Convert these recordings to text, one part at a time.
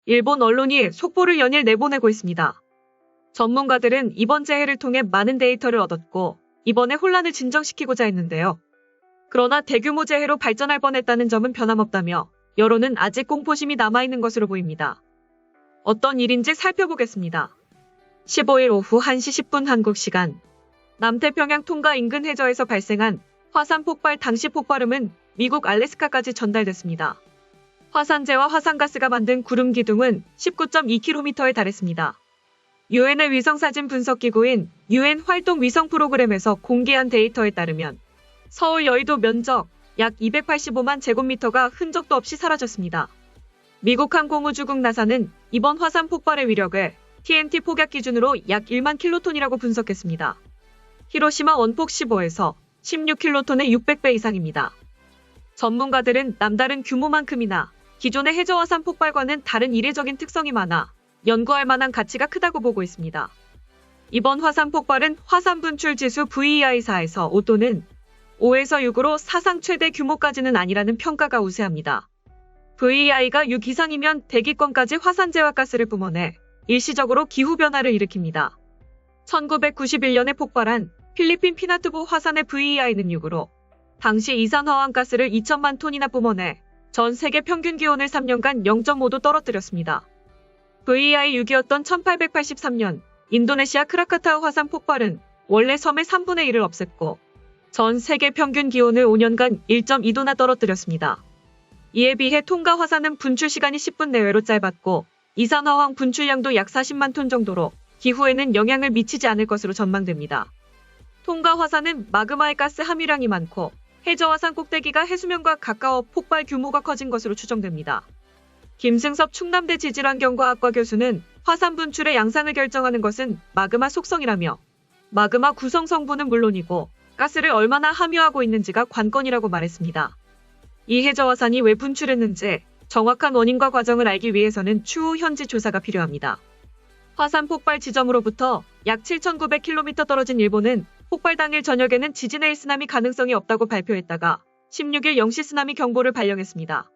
일본 언론이 속보를 연일 내보내고 있습니다. 전문가들은 이번 재해를 통해 많은 데이터를 얻었고 이번에 혼란을 진정시키고자 했는데요. 그러나 대규모 재해로 발전할 뻔했다는 점은 변함없다며 여론은 아직 공포심이 남아있는 것으로 보입니다. 어떤 일인지 살펴보겠습니다. 15일 오후 1시 10분 한국 시간 남태평양 통가 인근 해저에서 발생한 화산 폭발 당시 폭발음은 미국 알래스카까지 전달됐습니다. 화산재와 화산가스가 만든 구름 기둥은 19.2km에 달했습니다. 유엔의 위성사진 분석기구인 UN 활동 위성 프로그램에서 공개한 데이터에 따르면 서울 여의도 면적 약 285만 제곱미터가 흔적도 없이 사라졌습니다. 미국 항공우주국 나사는 이번 화산 폭발의 위력을 TNT 폭약 기준으로 약 1만 킬로톤이라고 분석했습니다. 히로시마 원폭 15에서 16킬로톤의 600배 이상입니다. 전문가들은 남다른 규모만큼이나 기존의 해저화산 폭발과는 다른 이례적인 특성이 많아 연구할 만한 가치가 크다고 보고 있습니다. 이번 화산 폭발은 화산 분출 지수 VEI 4에서 5 또는 5에서 6으로 사상 최대 규모까지는 아니라는 평가가 우세합니다. VEI가 6 이상이면 대기권까지 화산재와 가스를 뿜어내 일시적으로 기후변화를 일으킵니다. 1991년에 폭발한 필리핀 피나투보 화산의 VEI는 6으로 당시 이산화황가스를 2천만 톤이나 뿜어내 전 세계 평균 기온을 3년간 0.5도 떨어뜨렸습니다. VEI 6이었던 1883년 인도네시아 크라카타우 화산 폭발은 원래 섬의 3분의 1을 없앴고 전 세계 평균 기온을 5년간 1.2도나 떨어뜨렸습니다. 이에 비해 통가 화산은 분출 시간이 10분 내외로 짧았고 이산화황 분출량도 약 40만 톤 정도로 기후에는 영향을 미치지 않을 것으로 전망됩니다. 통가 화산은 마그마의 가스 함유량이 많고 해저화산 꼭대기가 해수면과 가까워 폭발 규모가 커진 것으로 추정됩니다. 김승섭 충남대 지질환경과학과 교수는 화산 분출의 양상을 결정하는 것은 마그마 속성이라며 마그마 구성 성분은 물론이고 가스를 얼마나 함유하고 있는지가 관건이라고 말했습니다. 이 해저화산이 왜 분출했는지 정확한 원인과 과정을 알기 위해서는 추후 현지 조사가 필요합니다. 화산 폭발 지점으로부터 약 7,900km 떨어진 일본은 폭발 당일 저녁에는 지진의 쓰나미 가능성이 없다고 발표했다가 16일 0시 쓰나미 경보를 발령했습니다.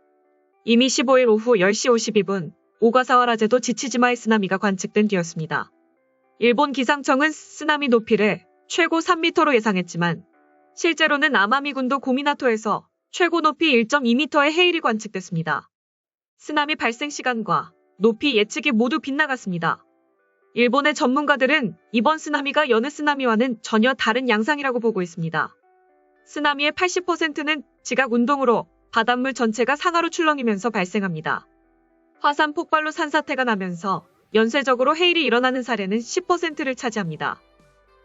이미 15일 오후 10시 52분 오가사와라제도 지치지마의 쓰나미가 관측된 뒤였습니다. 일본 기상청은 쓰나미 높이를 최고 3m로 예상했지만 실제로는 아마미군도 고미나토에서 최고 높이 1.2m의 해일이 관측됐습니다. 쓰나미 발생 시간과 높이 예측이 모두 빗나갔습니다. 일본의 전문가들은 이번 쓰나미가 여느 쓰나미와는 전혀 다른 양상이라고 보고 있습니다. 쓰나미의 80%는 지각 운동으로 바닷물 전체가 상하로 출렁이면서 발생합니다. 화산 폭발로 산사태가 나면서 연쇄적으로 해일이 일어나는 사례는 10%를 차지합니다.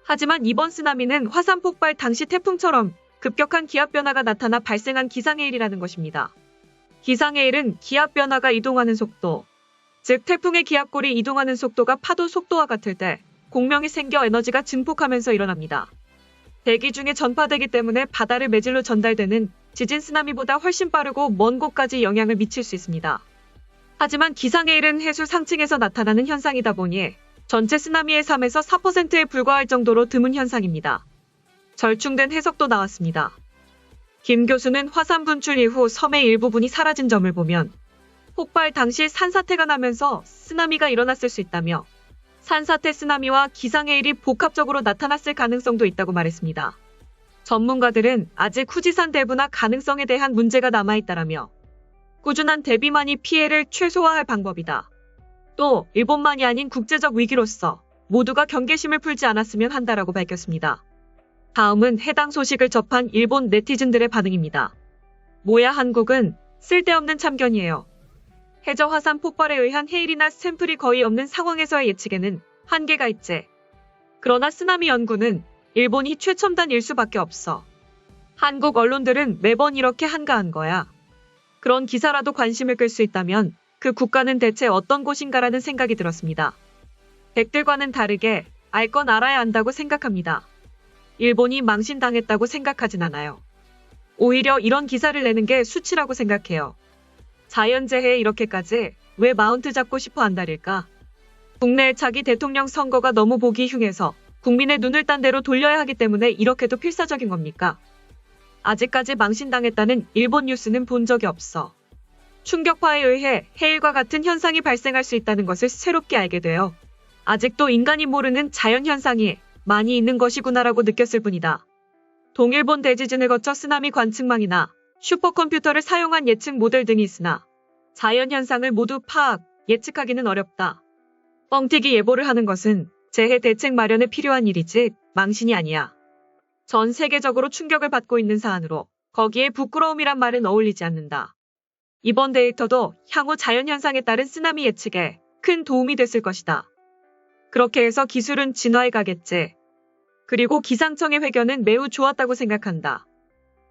하지만 이번 쓰나미는 화산 폭발 당시 태풍처럼 급격한 기압 변화가 나타나 발생한 기상해일이라는 것입니다. 기상해일은 기압 변화가 이동하는 속도, 즉 태풍의 기압골이 이동하는 속도가 파도 속도와 같을 때 공명이 생겨 에너지가 증폭하면서 일어납니다. 대기 중에 전파되기 때문에 바다를 매질로 전달되는 지진 쓰나미보다 훨씬 빠르고 먼 곳까지 영향을 미칠 수 있습니다. 하지만 기상해일은 해수 상층에서 나타나는 현상이다 보니 전체 쓰나미의 3에서 4%에 불과할 정도로 드문 현상입니다. 절충된 해석도 나왔습니다. 김 교수는 화산 분출 이후 섬의 일부분이 사라진 점을 보면 폭발 당시 산사태가 나면서 쓰나미가 일어났을 수 있다며 산사태 쓰나미와 기상해일이 복합적으로 나타났을 가능성도 있다고 말했습니다. 전문가들은 아직 후지산 대부나 가능성에 대한 문제가 남아있다라며 꾸준한 대비만이 피해를 최소화할 방법이다. 또 일본만이 아닌 국제적 위기로서 모두가 경계심을 풀지 않았으면 한다라고 밝혔습니다. 다음은 해당 소식을 접한 일본 네티즌들의 반응입니다. 뭐야 한국은 쓸데없는 참견이에요. 해저 화산 폭발에 의한 해일이나 샘플이 거의 없는 상황에서의 예측에는 한계가 있지. 그러나 쓰나미 연구는 일본이 최첨단일 수밖에 없어. 한국 언론들은 매번 이렇게 한가한 거야. 그런 기사라도 관심을 끌 수 있다면 그 국가는 대체 어떤 곳인가라는 생각이 들었습니다. 백들과는 다르게 알 건 알아야 한다고 생각합니다. 일본이 망신당했다고 생각하진 않아요. 오히려 이런 기사를 내는 게 수치라고 생각해요. 자연재해에 이렇게까지 왜 마운트 잡고 싶어 한달일까? 국내 차기 대통령 선거가 너무 보기 흉해서 국민의 눈을 딴 데로 돌려야 하기 때문에 이렇게도 필사적인 겁니까? 아직까지 망신당했다는 일본 뉴스는 본 적이 없어. 충격파에 의해 해일과 같은 현상이 발생할 수 있다는 것을 새롭게 알게 되어 아직도 인간이 모르는 자연현상이 많이 있는 것이구나라고 느꼈을 뿐이다. 동일본 대지진을 거쳐 쓰나미 관측망이나 슈퍼컴퓨터를 사용한 예측 모델 등이 있으나 자연현상을 모두 파악, 예측하기는 어렵다. 뻥튀기 예보를 하는 것은 재해 대책 마련에 필요한 일이지 망신이 아니야. 전 세계적으로 충격을 받고 있는 사안으로 거기에 부끄러움이란 말은 어울리지 않는다. 이번 데이터도 향후 자연현상에 따른 쓰나미 예측에 큰 도움이 됐을 것이다. 그렇게 해서 기술은 진화해 가겠지. 그리고 기상청의 회견은 매우 좋았다고 생각한다.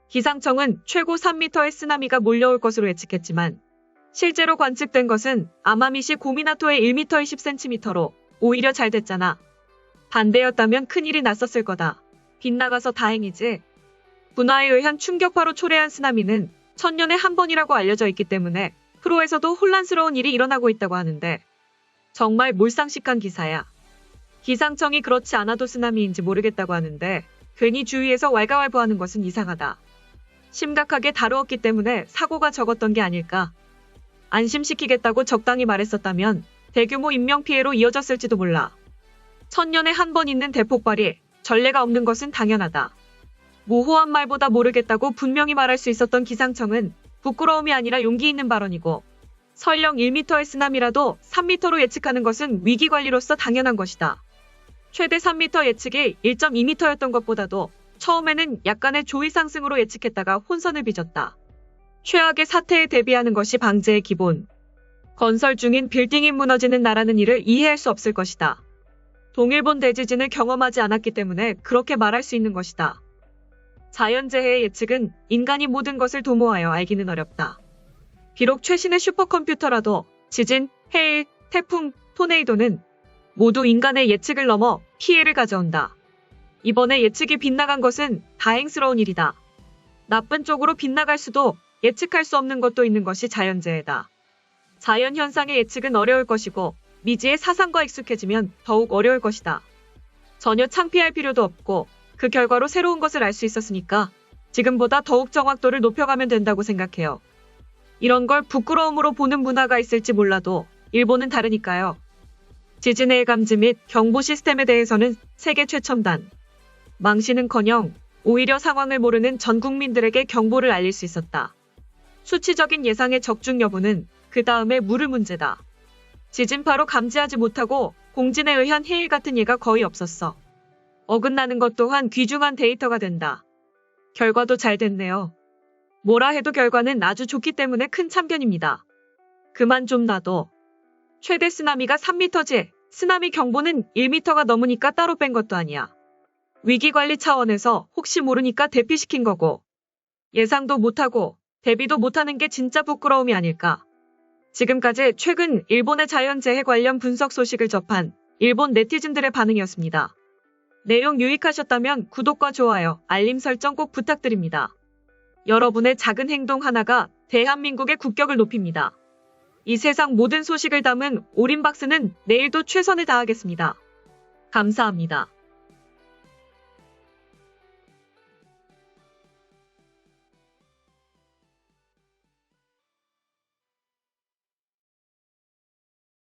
기상청은 최고 3m의 쓰나미가 몰려올 것으로 예측했지만 실제로 관측된 것은 아마미시 고미나토의 1m의 10cm로 오히려 잘 됐잖아. 반대였다면 큰일이 났었을 거다. 빗나가서 다행이지. 분화에 의한 충격파로 초래한 쓰나미는 1000년에 한 번이라고 알려져 있기 때문에 프로에서도 혼란스러운 일이 일어나고 있다고 하는데 정말 몰상식한 기사야. 기상청이 그렇지 않아도 쓰나미인지 모르겠다고 하는데 괜히 주위에서 왈가왈부하는 것은 이상하다. 심각하게 다루었기 때문에 사고가 적었던 게 아닐까. 안심시키겠다고 적당히 말했었다면 대규모 인명피해로 이어졌을지도 몰라. 1000년에 한 번 있는 대폭발이 전례가 없는 것은 당연하다. 모호한 말보다 모르겠다고 분명히 말할 수 있었던 기상청은 부끄러움이 아니라 용기 있는 발언이고 설령 1m의 쓰나미라도 3m로 예측하는 것은 위기관리로서 당연한 것이다. 최대 3m 예측이 1.2m였던 것보다도 처음에는 약간의 조위 상승으로 예측했다가 혼선을 빚었다. 최악의 사태에 대비하는 것이 방제의 기본. 건설 중인 빌딩이 무너지는 나라는 이를 이해할 수 없을 것이다. 동일본 대지진을 경험하지 않았기 때문에 그렇게 말할 수 있는 것이다. 자연재해의 예측은 인간이 모든 것을 도모하여 알기는 어렵다. 비록 최신의 슈퍼컴퓨터라도 지진, 해일, 태풍, 토네이도는 모두 인간의 예측을 넘어 피해를 가져온다. 이번에 예측이 빗나간 것은 다행스러운 일이다. 나쁜 쪽으로 빗나갈 수도 예측할 수 없는 것도 있는 것이 자연재해다. 자연현상의 예측은 어려울 것이고 미지의 사상과 익숙해지면 더욱 어려울 것이다. 전혀 창피할 필요도 없고 그 결과로 새로운 것을 알 수 있었으니까 지금보다 더욱 정확도를 높여가면 된다고 생각해요. 이런 걸 부끄러움으로 보는 문화가 있을지 몰라도 일본은 다르니까요. 지진의 감지 및 경보 시스템에 대해서는 세계 최첨단. 망신은커녕 오히려 상황을 모르는 전 국민들에게 경보를 알릴 수 있었다. 수치적인 예상의 적중 여부는 그 다음에 물을 문제다. 지진파로 감지하지 못하고 공진에 의한 해일 같은 예가 거의 없었어. 어긋나는 것 또한 귀중한 데이터가 된다. 결과도 잘 됐네요. 뭐라 해도 결과는 아주 좋기 때문에 큰 참견입니다. 그만 좀 놔둬. 최대 쓰나미가 3m지 쓰나미 경보는 1m가 넘으니까 따로 뺀 것도 아니야. 위기관리 차원에서 혹시 모르니까 대피시킨 거고 예상도 못하고 대비도 못하는 게 진짜 부끄러움이 아닐까. 지금까지 최근 일본의 자연재해 관련 분석 소식을 접한 일본 네티즌들의 반응이었습니다. 내용 유익하셨다면 구독과 좋아요, 알림 설정 꼭 부탁드립니다. 여러분의 작은 행동 하나가 대한민국의 국격을 높입니다. 이 세상 모든 소식을 담은 올인박스는 내일도 최선을 다하겠습니다. 감사합니다.